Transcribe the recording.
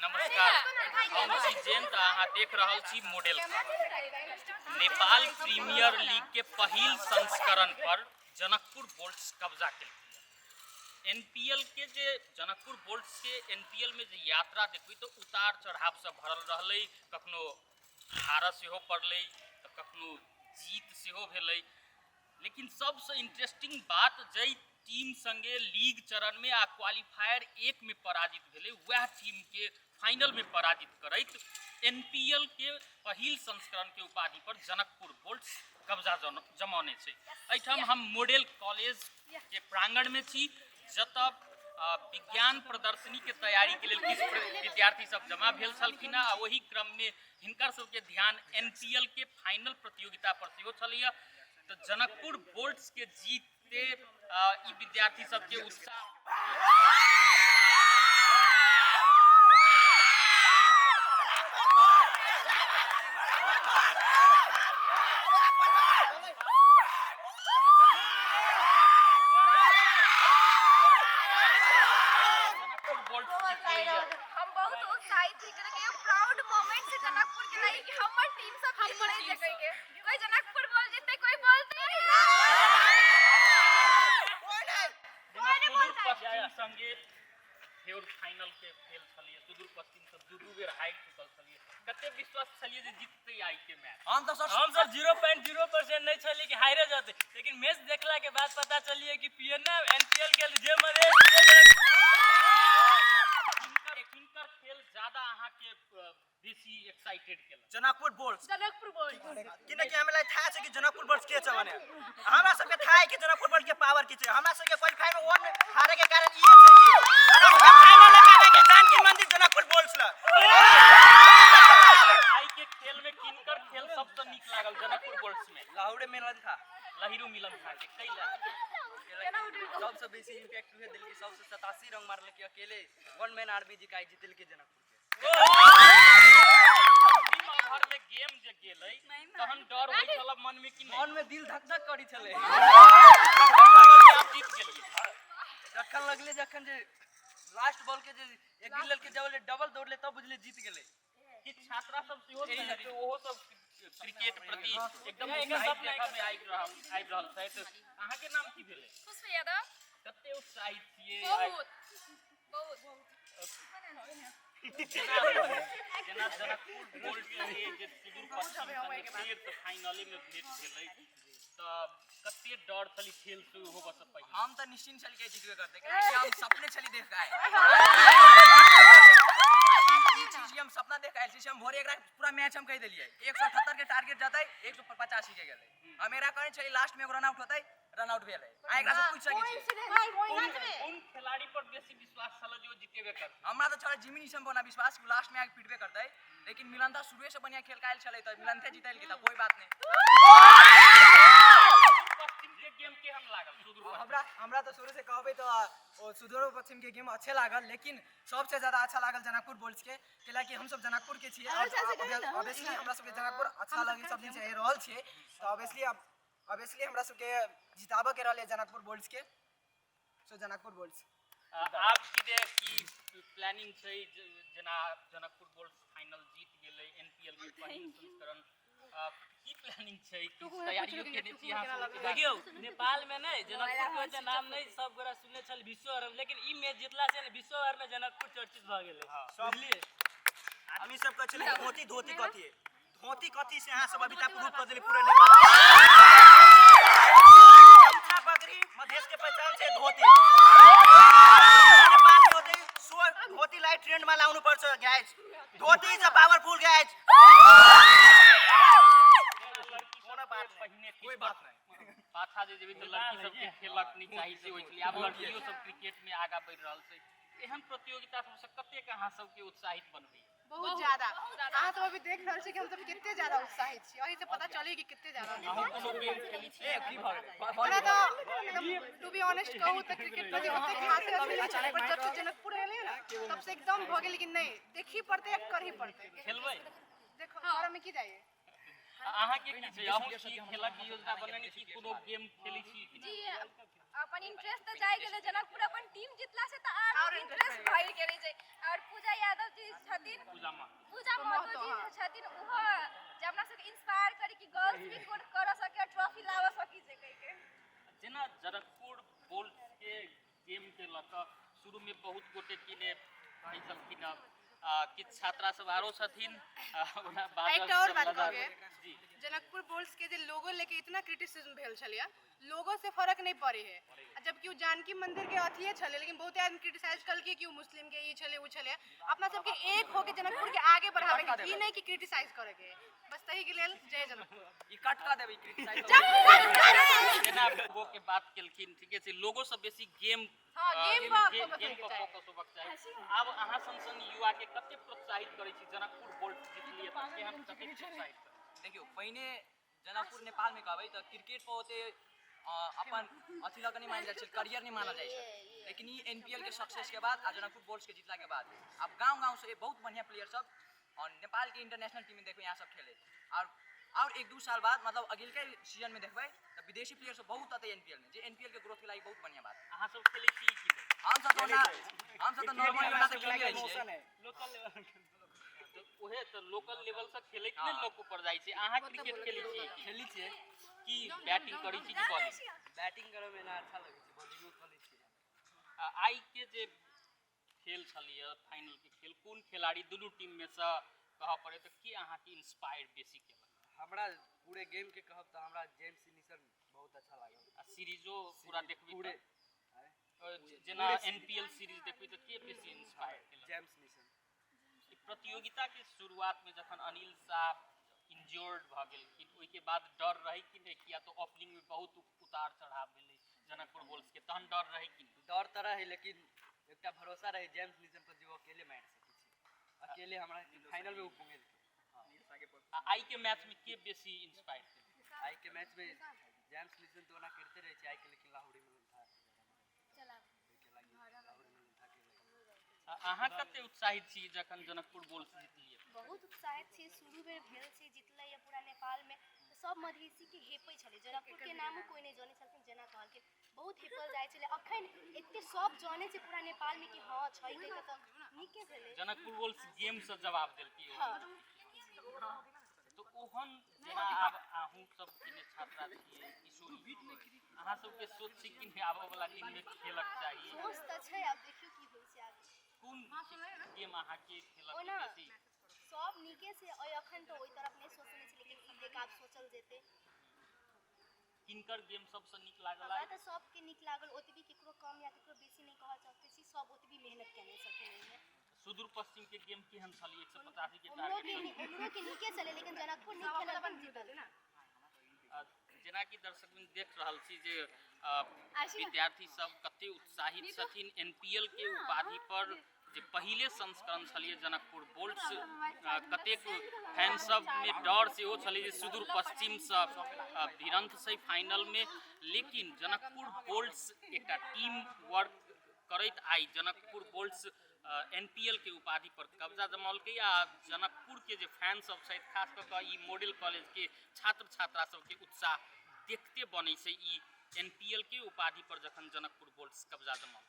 नमस्कार, हम छी जयंत। अहाँ देख रहल छी मॉडल खबर। नेपाल प्रीमियर लीग के पहिल संस्करण पर जनकपुर बोल्ट्स कब्जा केलकै। एनपीएल के जे जनकपुर बोल्ट्स के एनपीएल में जे यात्रा देखबै तो उतार चढ़ाव से भरल रहलै। कखनो हार सेहो पड़लै तो कखनो जीत सेहो भेलै। लेकिन सबसे इंटरेस्टिंग बात जै टीम संगे लीग चरण में आ क्वालिफायर 1 में पराजित भेलै, वह टीम के फाइनल में पराजित करैत एनपीएल के पहिल संस्करण के उपाधि पर जनकपुर बोल्ट्स कब्जा जमौने छै। एहिठाम हम मॉडल कॉलेज के प्रांगण में छी, जतऽ विज्ञान प्रदर्शनी के तैयारी के लेल किछु विद्यार्थी सब जमा भेल छलखिन आ वही क्रम में हिनकर सबके ध्यान एनपीएल के फाइनल प्रतियोगिता पर सेहो छलैया। तो जनकपुर बोल्ट्स के जीतते ई विद्यार्थी सबके उत्साह फाइनल के खेल छलिए। सुदूर पश्चिम से दू बेर हारि चुकल छलिए। कते विश्वास छलिए जे जीतते आई के मैच। हम सब 0.0% नहीं छलिए कि हारे जाते, लेकिन मैच देखला के बाद पता चलिए कि पीएनएफ एनपीएल के जे मरे किनकर खेल ज्यादा अहाँ के बेसी एक्साइटेड केला। जनकपुर बोल्ट्स किने कि हमरा था छै कि जनकपुर बोल्ट्स के छ भने हमरा सब के था है कि जनकपुर बोल्ट्स के पावर की छै। हमरा सब के क्वालीफाई में 1 में हारे के कारण ये छै कि फाइनल लगावे के जानकी मंदिर जनकपुर बोल्ट्स ला। आई के खेल में किनकर खेल सबसे नीक लागल जनकपुर बोल्ट्स में? लाहुरे मिलन था, लहिरू मिलन था के कैला सबसे बेसी इंपैक्ट हुए दिल की सबसे 87 रन मारले के अकेले वन मैन आरबी जी काई जीतल के जनकपुर टीम ओवर में गेम जे गेलै तहन डर होई छल मन में कि मन में दिल धक धक करी छले। आप जीत गेलिए जखन लगले जखन जे लास्ट बॉल के जे एक गिल के जब डबल दौड़ले तब बुझले जीत गेले। कि छात्रा सब सेहो छै ओहो सब क्रिकेट प्रति एकदम उत्साहित देखा में आबि रहल छै। तो अहाँ के नाम की भेलै? खुशबू यादव। कते उत्साहित छियै? बहुत जेना जनकपुर बोल्ट के जे सुदूर पश्चिम संगे फेर फाइनले में भेट भेलै त कते डर छली खेल शुरू होबे से पहिले? हम त निश्चिंत छली के जीतबे करते, काहे हम सपने छली देख के आए। चीज हम सपना देख आए छी। हम भोरे एकरा पूरा मैच हम कह देलिए 178 के टारगेट जतै 185 के गेलै। हम एकरा कहै छली लास्ट में रन आउट होतै, रन आउट भेलै। आ एकरा से पूछ सकै छी उन खिलाड़ी पर बेसी विश्वास छल जो जीतेबे करतै? हमरा त छल जिमी निशम पर विश्वास कि लास्ट में आके पिटबे करतै, लेकिन मिलन था शुरू से बढ़िया खेल कायल छलै त मिलन थे जीतल के त कोई बात नहीं। पश्चिम के गेम केहन लागल? सुदूर हमरा तो शुरू से कहबे तो सुदूर पश्चिम के गेम अच्छे लागल, लेकिन सबसे ज्यादा अच्छा लागल जनकपुर बोल्ट्स के, कैलाकि हम सब जनकपुर के छियै। ऑब्वियसली हमरा सब के जनकपुर अच्छा लगे, सब दिन से ए रहल छियै, तो ऑब्वियसली हमरा सब के जिताबे के रहले जनकपुर बोल्ट्स के। सो जनकपुर बोल्ट्स आप की प्लानिंग छै जेना जनकपुर बोल्ट्स फाइनल जीत गेलै एनपीएल के पहिल संस्करण, की प्लानिंग छै? की तैयारियों के नीति यहां से देखियो नेपाल में नहीं जनकपुर के नाम नहीं सब गोरा सुनने चल विश्वभर, लेकिन ई मैच जितला से विश्वभर में जनकपुर चर्चित भ गेलै। बुझलिए आदमी सब कहै छलै धोती धोती कथी धोती कथी से अहाँ सब अभी तक प्रूफ कर देली पूरे नेपाल। बकरी मधेश के पहचान छै धोती। नेपाल में होते सो धोती लाइट ट्रेंड में लाउनु पर्छ guys. Dhoti is a powerful guys. कोई बात नहीं पाछा जे जेबी त लड़की सब के खेलक नहीं चाहि से होय छलै। आब लड़कियों सब क्रिकेट में आगा बढ़ि रहल छै। एहन प्रतियोगिता सब से कते के अहाँ सब के उत्साहित बनबै? बहुत ज्यादा। अहाँ तो अभी देख रहल छी कि हम सब कितने ज्यादा उत्साहित छी, एही से पता चली कि कितने ज्यादा। अहूं कोनो गेम खेली छी? हमरा तो एकदम टू बी ऑनेस्ट कहूं त क्रिकेट प्रति ओते खास नहीं छले, पर जब से जनकपुर एले ना तब से एकदम भ गेल कि नहीं देखी पड़ते कर ही पड़ते। खेलबै? देखो हमरा में की जाइए अहाँ के की छै? अहूं की खेला की योजना बनेने छी? कोनो गेम खेली छी कि जी अपन इंटरेस्ट त जाय गेले जनकपुर अपन टीम जितला से त और इंटरेस्ट भइल गेलै छै। और पूजा यादव जी जी छथिन पूजा माँ पूजा महतो जी छथिन उहो जे अपना सबके इंस्पायर करी कि गर्ल्स भी कोन कर सके ट्रॉफी लाव सकी जे कहि के जेना जनकपुर बोल्ट के गेम के लक शुरू में बहुत गोटे किने कहि छलखिन कि छात्रा सब आरो छथिन ओना बाद एकटा और बात कह के जी जनकपुर बोल्ट्स के जे लोगो लेके इतना क्रिटिसिज्म भेल छलिया लोगो से फर्क नहीं पड़े है जबकि उ जानकी मंदिर के अथिए छले लेकिन बहुत आदमी क्रिटिसाइज करके कि उ मुस्लिम के ई छले उ छले अपना सब के एक होके जनकपुर के आगे बढ़ावे के ई नहीं कि क्रिटिसाइज करे के बस तही के लेल जय जनकपुर ई कट कर देबै क्रिटिसाइज जेना वो के बात केलखिन ठीके छै लोगो सब बेसी गेम हां गेम पर फोकस होबाक चाही आब अहाँ संग युवा के कते प्रोत्साहित करै छी जनकपुर बोल्ट जीतलिए त केहन कते प्रोत्साहित देखियो पहिने जनकपुर नेपाल में कहबै त क्रिकेट पर होते अपन अथी लग नहीं मान जाए करियर नहीं माना जाए लेकिन ये एनपीएल के सक्सेस के बाद आ जनकपुर बोल्ट्स के जीतला के बाद अब गांव-गांव से बहुत बढ़िया प्लेयर सब और नेपाल के इंटरनेशनल टीम में देखबै यहाँ सब खेले और एक दू साल बाद मतलब अगिल के सीजन में देखबै त विदेशी प्लेयर सब बहुत आते एनपीएल में जे एनपीएल के ग्रोथ के लागि बहुत बढ़िया बात अहाँ सब खेलै छी कि नहीं हम सब तो नॉर्मल वाला से खेल रहे छियै लोकल लेवल तो ओहे तो लोकल लेवल से खेलै के लेल लोक ऊपर जाइ छै अहाँ क्रिकेट खेलै छी खेली छियै कि बैटिंग करै छी कि बॉलिंग बैटिंग करे में ना अच्छा लगे छै बॉलिंगो खेलै छियै आई के जे खेल छलिए फाइनल के खेल कोन खिलाड़ी दुनू टीम में से कह पड़े तो कि अहाँ के इंस्पायर बेसी केलक हमरा पूरे गेम के कहब त हमरा जेम्स निसन बहुत अच्छा लागल आ सीरीजो पूरा देखबै पूरे जेना एनपीएल सीरीज देखबै तो के बेसी इंस्पायर केलक जेम्स निसन ई प्रतियोगिता के शुरुआत में जखन अनिल साहब इंजर्ड भ गेलखिन ओइ के बाद डर रही कि नहीं किया तो ओपनिंग में बहुत उतार चढ़ाव भेलै जनकपुर बोल्ट्स के तहन डर रही कि डर त रहे लेकिन एकटा भरोसा रहे जेम्स निसन पर जो अकेले मार सकै छी अकेले हमरा फाइनल में उ पहुंच गेल आई के मैच में के बेसी इंस्पायर केलक आई के मैच में जेम्स निसन तो ना करते रहे छै आई के लेकिन लाहौरी में था अहाँ कते उत्साहित छी जखन जनकपुर बोल्ट्स जीतलिए बहुत उत्साहित छी शुरू बेर भेल छै जितलै या पूरा नेपाल में सब मधेसी के हेपै छलै जनकपुर के नामो कोई नहीं जाने छलखिन जेना कहलखिन बहुत हेपल जाय छलै अखन एते सब जाने छै पूरा नेपाल में कि हां छै त नीके भेलै जनकपुर बोल्ट्स गेम से जवाब देलकी हां तो ओहन जेना आब अहूँ सब के छात्रा छियै किशोरी अहाँ सब के सोच छी कि आबे वाला दिन में खेलक चाहिए सोच त छै अब देखियो की होय छै आगे कोन गेम अहाँ के खेलक ओना बेसी सब नीके से अखन तो ओइ तरफ नहीं सोचने छी लेकिन ई देख आब सोचल जेते किनकर गेम सबसे नीक लागल हमरा त सबके नीक लागल ओतबी केकरो कम या केकरो बेसी नहीं कहल सकते छी सब ओतबी मेहनत केने छथिन सुदूर पश्चिम के गेम केहन छली 185 के हमरो टारगेट के नीके चले लेकिन जनकपुर नीक खेलल अपन जीतल जेना कि दर्शक देख रहल छी जे विद्यार्थी सब कते उत्साहित छथिन एनपीएल के उपाधि पर जे पहिले संस्करण छलिए जनकपुर बोल्ट्स कतेक फैन सब में डर से हो छलिए सुदूर पश्चिम से भिरंत से फाइनल में लेकिन जनकपुर बोल्ट्स एकटा टीम वर्क करैत आई जनकपुर बोल्ट्स एनपीएल के उपाधि पर कब्जा जमौलकै आ जनकपुर के जे फैन सब छै खास कऽ ई मॉडल कॉलेज के छात्र छात्रा सब के उत्साह देखते बनै छै ई एनपीएल के उपाधि पर जखन जनकपुर बोल्ट्स कब्जा जमौल